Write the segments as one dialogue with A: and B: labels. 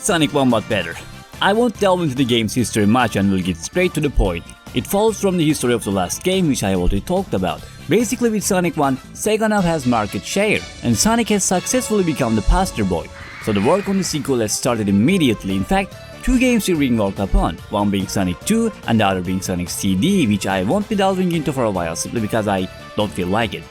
A: It's Sonic 1 but better. I won't delve into the game's history much and will get straight to the point. It follows from the history of the last game, which I already talked about. Basically, with Sonic 1, Sega now has market share, and Sonic has successfully become the poster boy. So the work on the sequel has started immediately. In fact, two games are being worked upon, one being Sonic 2 and the other being Sonic CD, which I won't be delving into for a while simply because I don't feel like it.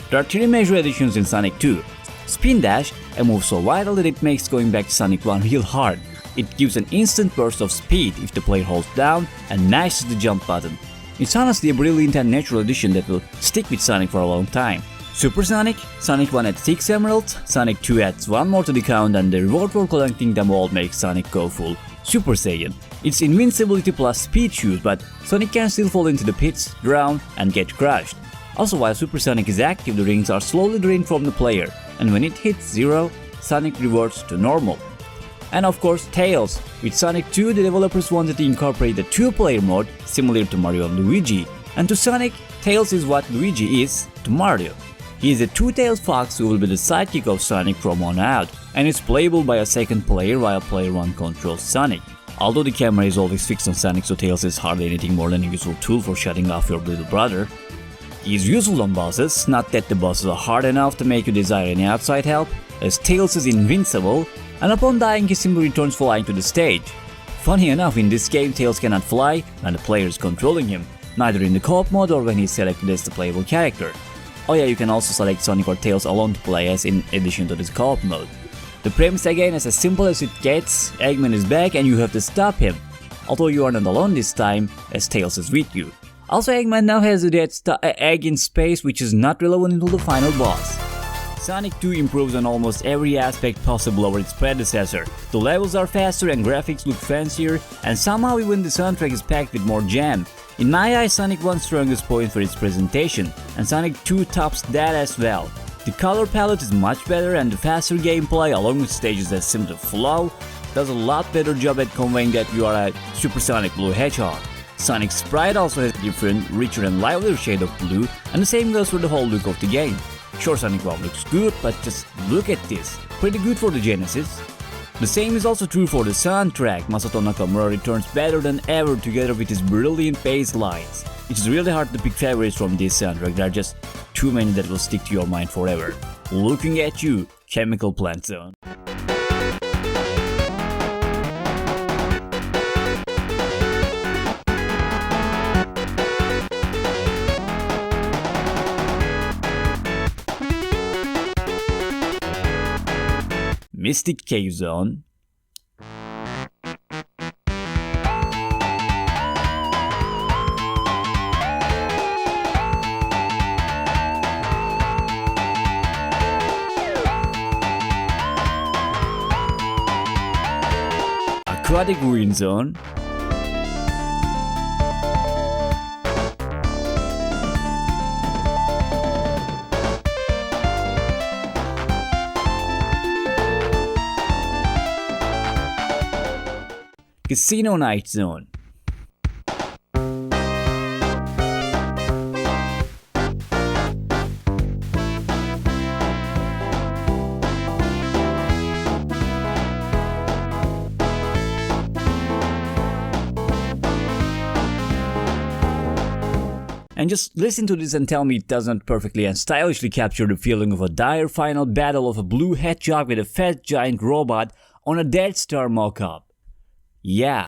A: There are three major additions in Sonic 2. Spin Dash, a move so vital that it makes going back to Sonic 1 real hard. It gives an instant burst of speed if the player holds down and mashes the jump button. It's honestly a brilliant and natural addition that will stick with Sonic for a long time. Super Sonic, Sonic 1 adds 6 emeralds, Sonic 2 adds 1 more to the count, and the reward for collecting them all makes Sonic go full Super Saiyan. It's invincibility plus speed shoes, but Sonic can still fall into the pits, drown, and get crushed. Also, while Super Sonic is active, the rings are slowly drained from the player, and when it hits 0, Sonic reverts to normal. And of course, Tails. With Sonic 2, the developers wanted to incorporate a two-player mode similar to Mario and Luigi. And to Sonic, Tails is what Luigi is to Mario. He is a two-tailed fox who will be the sidekick of Sonic from on out, and is playable by a second player while player 1 controls Sonic. Although the camera is always fixed on Sonic, so Tails is hardly anything more than a useful tool for shutting off your little brother. He is useful on bosses, not that the bosses are hard enough to make you desire any outside help, as Tails is invincible, and upon dying he simply returns flying to the stage. Funny enough, in this game Tails cannot fly when the player is controlling him, neither in the co-op mode or when he is selected as the playable character. Oh yeah, you can also select Sonic or Tails alone to play as in addition to this co-op mode. The premise again is as simple as it gets. Eggman is back and you have to stop him, although you are not alone this time as Tails is with you. Also, Eggman now has a dead egg in space, which is not relevant until the final boss. Sonic 2 improves on almost every aspect possible over its predecessor. The levels are faster and graphics look fancier, and somehow even the soundtrack is packed with more jam. In my eyes, Sonic 1's strongest point for its presentation, and Sonic 2 tops that as well. The color palette is much better, and the faster gameplay along with stages that seem to flow does a lot better job at conveying that you are a supersonic blue hedgehog. Sonic's sprite also has a different, richer and livelier shade of blue, and the same goes for the whole look of the game. Sure, Sonic 1 looks good, but just look at this. Pretty good for the Genesis. The same is also true for the soundtrack. Masato Nakamura returns better than ever together with his brilliant bass lines. It's really hard to pick favorites from this soundtrack, there are just too many that will stick to your mind forever. Looking at you, Chemical Plant Zone. Mystic Cave Zone, Aquatic Ruin Zone, Casino Night Zone. And just listen to this and tell me it doesn't perfectly and stylishly capture the feeling of a dire final battle of a blue hedgehog with a fat giant robot on a Death Star mock-up. Yeah.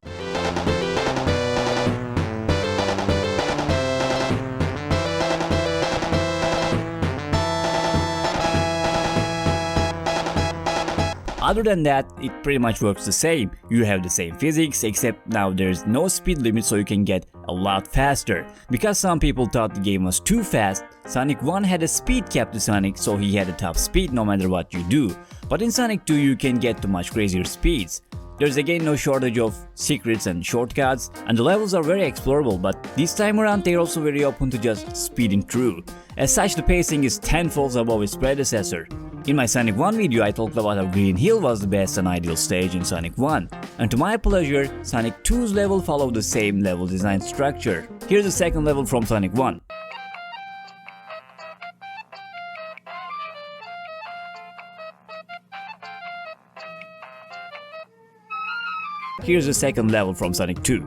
A: Other than that, it pretty much works the same. You have the same physics, except now there's no speed limit, so you can get a lot faster. Because some people thought the game was too fast, Sonic 1 had a speed cap to Sonic, so he had a top speed no matter what you do. But in Sonic 2 you can get to much crazier speeds. There's again no shortage of secrets and shortcuts, and the levels are very explorable, but this time around they're also very open to just speeding through. As such, the pacing is tenfold above its predecessor. In my Sonic 1 video I talked about how Green Hill was the best and ideal stage in Sonic 1, and to my pleasure, Sonic 2's level followed the same level design structure. Here's the second level from Sonic 1. Here's the second level from Sonic 2.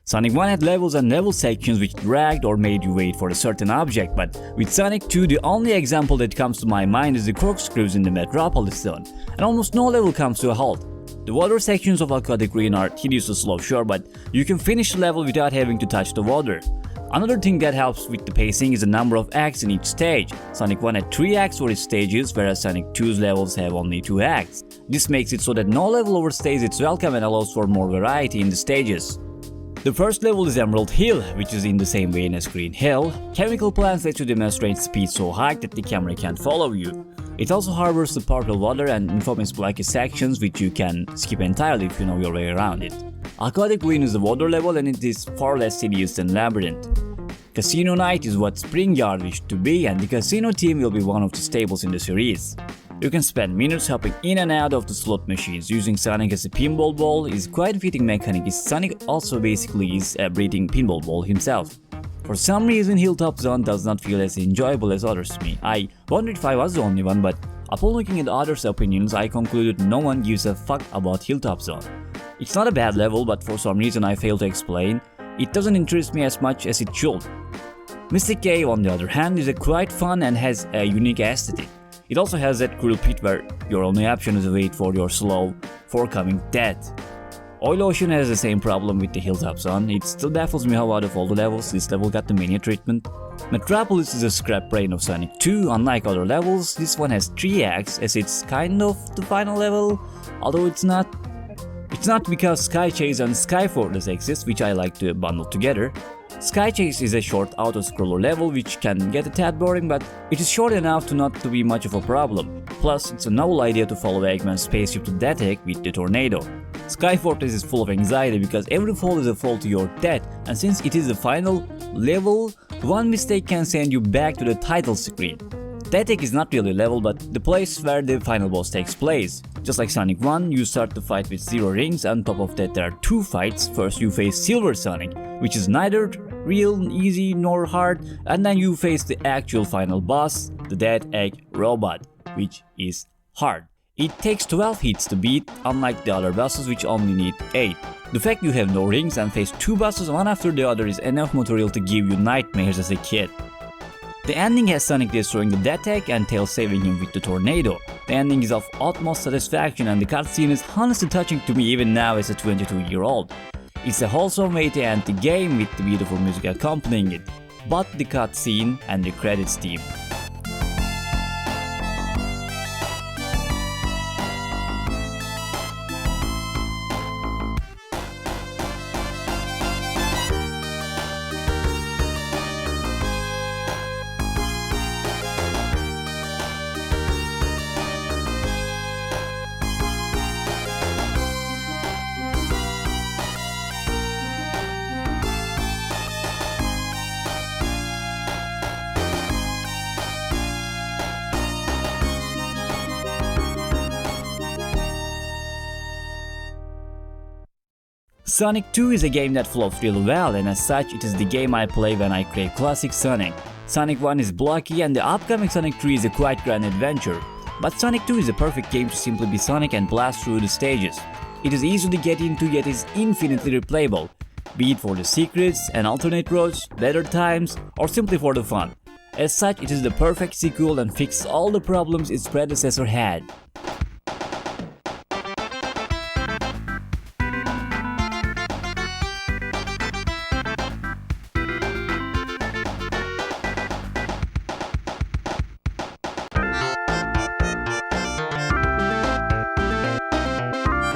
A: Sonic 1 had levels and level sections which dragged or made you wait for a certain object, but with Sonic 2 the only example that comes to my mind is the corkscrews in the Metropolis zone, and almost no level comes to a halt. The water sections of Aquatic Green are tediously slow, sure, but you can finish the level without having to touch the water. Another thing that helps with the pacing is the number of acts in each stage. Sonic 1 had 3 acts for its stages, whereas Sonic 2's levels have only 2 acts. This makes it so that no level overstays its welcome and allows for more variety in the stages. The first level is Emerald Hill, which is in the same vein as Green Hill. Chemical plants let you demonstrate speed so high that the camera can't follow you. It also harbors the purple water and infamous blacky sections which you can skip entirely if you know your way around it. Aquatic Green is the water level and it is far less tedious than Labyrinth. Casino Night is what Spring Yard wished to be, and the casino team will be one of the staples in the series. You can spend minutes hopping in and out of the slot machines. Using Sonic as a pinball ball is quite a fitting mechanic, as Sonic also basically is a breathing pinball ball himself. For some reason Hilltop Zone does not feel as enjoyable as others to me. I wondered if I was the only one, but upon looking at others' opinions I concluded no one gives a fuck about Hilltop Zone. It's not a bad level, but for some reason I fail to explain, it doesn't interest me as much as it should. Mystic Cave on the other hand is quite fun and has a unique aesthetic. It also has that cruel pit where your only option is to wait for your slow, forthcoming death. Oil Ocean has the same problem with the Hilltop Zone. It still baffles me how out of all the levels this level got the mania treatment. Metropolis is a scrap brain of Sonic 2. Unlike other levels, this one has 3 acts as it's kind of the final level, although it's not. It's not because Sky Chase and Sky Fortress exist, which I like to bundle together. Sky Chase is a short auto-scroller level which can get a tad boring, but it is short enough to not to be much of a problem. Plus, it's a novel idea to follow Eggman's spaceship to that egg with the tornado. Sky Fortress is full of anxiety because every fall is a fall to your death, and since it is the final level, one mistake can send you back to the title screen. That egg is not really a level, but the place where the final boss takes place. Just like Sonic 1, you start the fight with 0 rings, and on top of that there are 2 fights. First you face Silver Sonic, which is neither real, easy nor hard, and then you face the actual final boss, the Dead Egg Robot, which is hard. It takes 12 hits to beat, unlike the other bosses which only need 8. The fact you have no rings and face 2 bosses one after the other is enough material to give you nightmares as a kid. The ending has Sonic destroying the Death Egg and Tails saving him with the tornado. The ending is of utmost satisfaction and the cutscene is honestly touching to me even now as a 22-year-old. It's a wholesome way to end the game with the beautiful music accompanying it, but the cutscene and the credits theme. Sonic 2 is a game that flows really well, and as such it is the game I play when I crave classic Sonic. Sonic 1 is blocky and the upcoming Sonic 3 is a quite grand adventure. But Sonic 2 is a perfect game to simply be Sonic and blast through the stages. It is easy to get into yet is infinitely replayable, be it for the secrets and alternate roads, better times, or simply for the fun. As such it is the perfect sequel and fixes all the problems its predecessor had.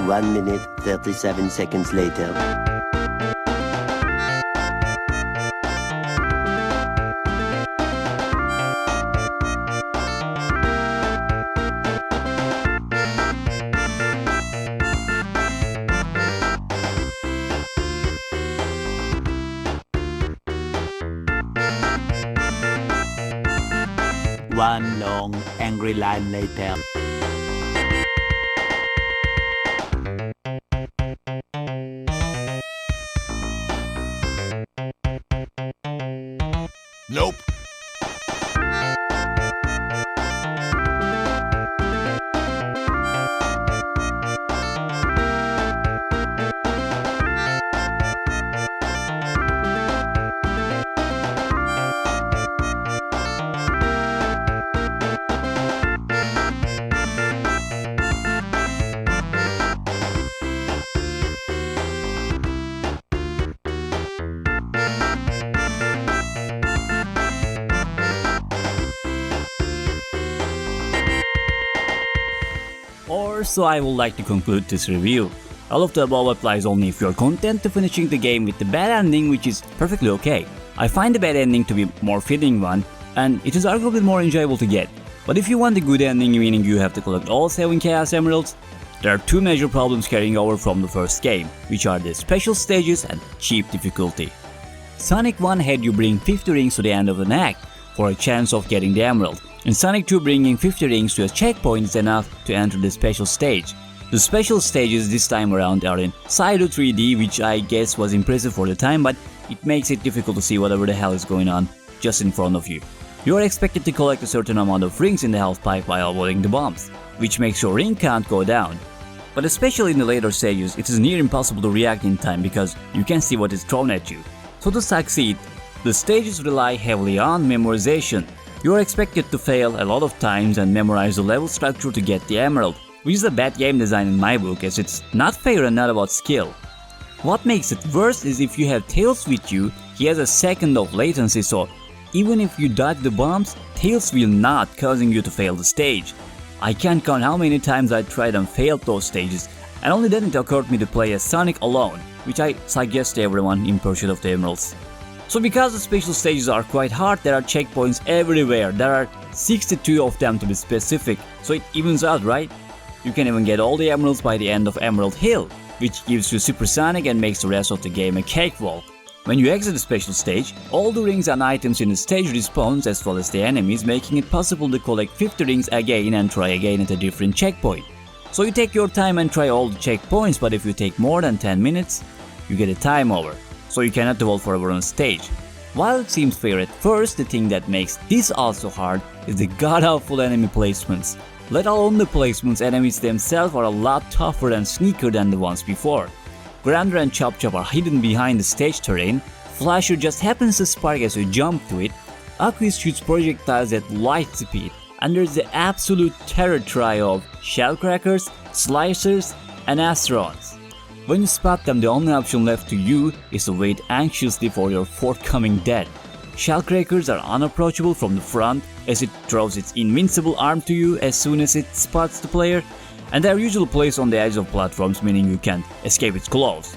B: One minute, 37 seconds later. One long, angry line later.
C: Nope.
A: Or so I would like to conclude this review. All of the above applies only if you are content to finishing the game with the bad ending, which is perfectly okay. I find the bad ending to be more fitting one, and it is arguably more enjoyable to get. But if you want the good ending, meaning you have to collect all 7 Chaos Emeralds, there are 2 major problems carrying over from the first game, which are the special stages and cheap difficulty. Sonic 1 had you bring 50 rings to the end of an act for a chance of getting the emerald, and Sonic 2 bringing 50 rings to a checkpoint is enough to enter the special stage. The special stages this time around are in Pseudo 3D, which I guess was impressive for the time, but it makes it difficult to see whatever the hell is going on just in front of you. You are expected to collect a certain amount of rings in the health pipe while avoiding the bombs, which makes your ring count go down. But especially in the later stages, it is near impossible to react in time because you can see what is thrown at you. So to succeed, the stages rely heavily on memorization. You are expected to fail a lot of times and memorize the level structure to get the emerald, which is a bad game design in my book as it's not fair and not about skill. What makes it worse is if you have Tails with you, he has a second of latency, so even if you dodge the bombs, Tails will not, causing you to fail the stage. I can't count how many times I tried and failed those stages, and only then it occurred to me to play as Sonic alone, which I suggest to everyone in pursuit of the emeralds. So because the special stages are quite hard, there are checkpoints everywhere. There are 62 of them to be specific, so it evens out, right? You can even get all the emeralds by the end of Emerald Hill, which gives you Supersonic and makes the rest of the game a cakewalk. When you exit the special stage, all the rings and items in the stage respawns as well as the enemies, making it possible to collect 50 rings again and try again at a different checkpoint. So you take your time and try all the checkpoints, but if you take more than 10 minutes, you get a time over, so you cannot dwell forever on stage. While it seems fair at first, the thing that makes this also hard is the god-awful enemy placements. Let alone the placements, enemies themselves are a lot tougher and sneakier than the ones before. Grander and Chop Chop are hidden behind the stage terrain, Flasher just happens to spark as you jump to it, Aqueous shoots projectiles at light speed, and there's the absolute terror trio of Shellcrackers, Slicers, and Astrons. When you spot them, the only option left to you is to wait anxiously for your forthcoming death. Shellcrackers are unapproachable from the front as it throws its invincible arm to you as soon as it spots the player, and they are usually placed on the edge of platforms, meaning you can't escape its claws.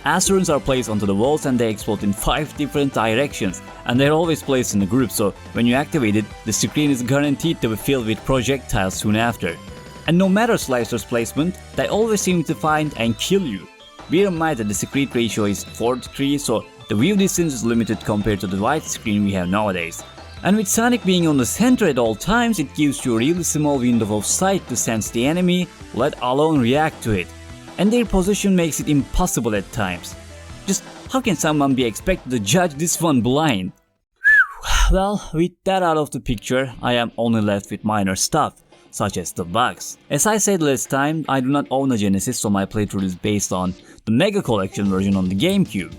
A: Astrons are placed onto the walls and they explode in 5 different directions, and they are always placed in a group, so when you activate it, the screen is guaranteed to be filled with projectiles soon after. And no matter Slicer's placement, they always seem to find and kill you. Bear in mind that the secret ratio is 4:3, so the view distance is limited compared to the wide screen we have nowadays. And with Sonic being on the center at all times, it gives you a really small window of sight to sense the enemy, let alone react to it. And their position makes it impossible at times. Just how can someone be expected to judge this one blind? Well, with that out of the picture, I am only left with minor stuff, such as the bugs. As I said last time, I do not own a Genesis, so my playthrough is based on the Mega Collection version on the GameCube.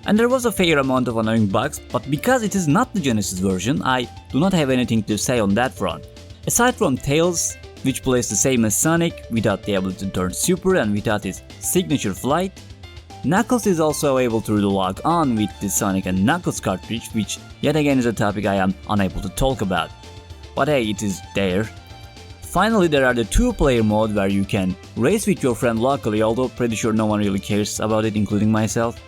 A: And there was a fair amount of annoying bugs, but because it is not the Genesis version, I do not have anything to say on that front. Aside from Tails, which plays the same as Sonic without the ability to turn super and without his signature flight, Knuckles is also able to log on with the Sonic and Knuckles cartridge, which yet again is a topic I am unable to talk about. But hey, it is there. Finally, there are the 2-player mode where you can race with your friend locally, although pretty sure no one really cares about it, including myself.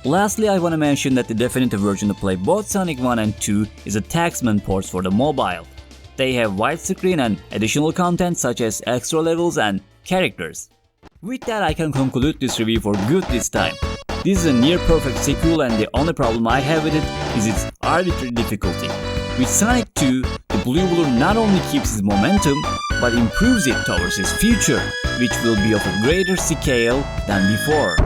A: Lastly, I want to mention that the definitive version to play both Sonic 1 and 2 is a Taxman ports for the mobile. They have widescreen and additional content such as extra levels and characters. With that, I can conclude this review for good this time. This is a near perfect sequel, and the only problem I have with it is its arbitrary difficulty. With Sonic 2, the Blue Balloon not only keeps his momentum, but improves it towards his future, which will be of a greater scale than before.